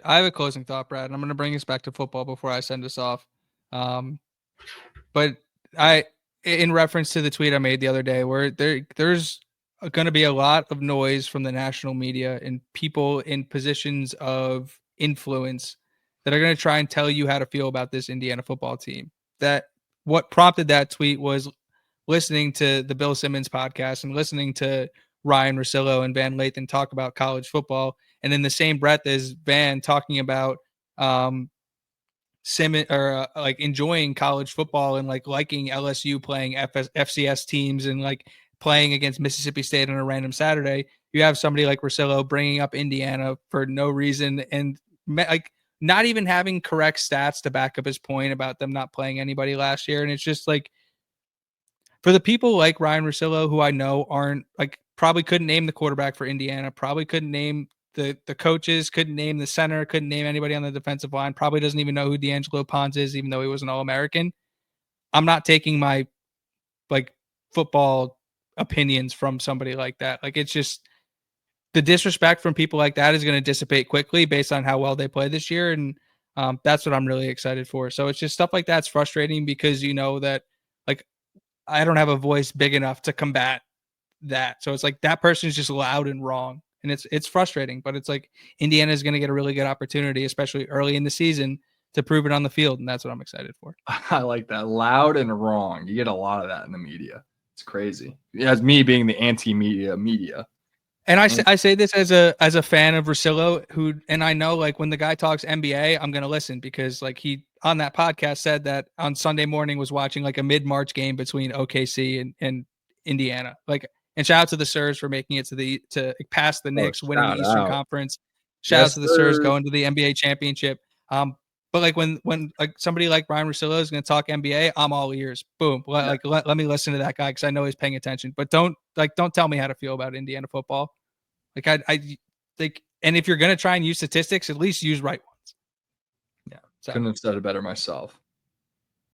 I have a closing thought, Brad, and I'm going to bring us back to football before I send us off. But in reference to the tweet I made the other day, where there's going to be a lot of noise from the national media and people in positions of influence that are going to try and tell you how to feel about this Indiana football team. That what prompted that tweet was listening to the Bill Simmons podcast and listening to Ryan Russillo and Van Lathan talk about college football, and in the same breath as Van talking about Simmons or like enjoying college football and like liking LSU playing FCS teams and like playing against Mississippi State on a random Saturday. You have somebody like Russillo bringing up Indiana for no reason and like not even having correct stats to back up his point about them not playing anybody last year. And it's just like, for the people like Ryan Russillo, who I know aren't like probably couldn't name the quarterback for Indiana, probably couldn't name the coaches, couldn't name the center, couldn't name anybody on the defensive line, probably doesn't even know who D'Angelo Ponce is, even though he was an All-American. I'm not taking my like football opinions from somebody like that. Like it's just the disrespect from people like that is going to dissipate quickly based on how well they play this year. And that's what I'm really excited for. So it's just stuff like that's frustrating because you know that like I don't have a voice big enough to combat that. So it's like that person is just loud and wrong. And it's frustrating, but it's like Indiana is going to get a really good opportunity, especially early in the season, to prove it on the field. And that's what I'm excited for. I like that. Loud and wrong. You get a lot of that in the media. It's crazy. As me being the anti-media media. And I say this as a fan of Russillo, who, and I know like when the guy talks NBA, I'm going to listen because like he on that podcast said that on Sunday morning was watching like a mid-March game between OKC and Indiana. Like, and shout out to the Sirs for making it to pass the Knicks, winning the Eastern Conference. Shout out to the Sirs going to the NBA championship. But like when like somebody like Ryan Russillo is going to talk NBA, I'm all ears. Boom. Let me listen to that guy because I know he's paying attention. But don't tell me how to feel about Indiana football. Like I think, and if you're going to try and use statistics, at least use right ones. Yeah, couldn't have said it better myself.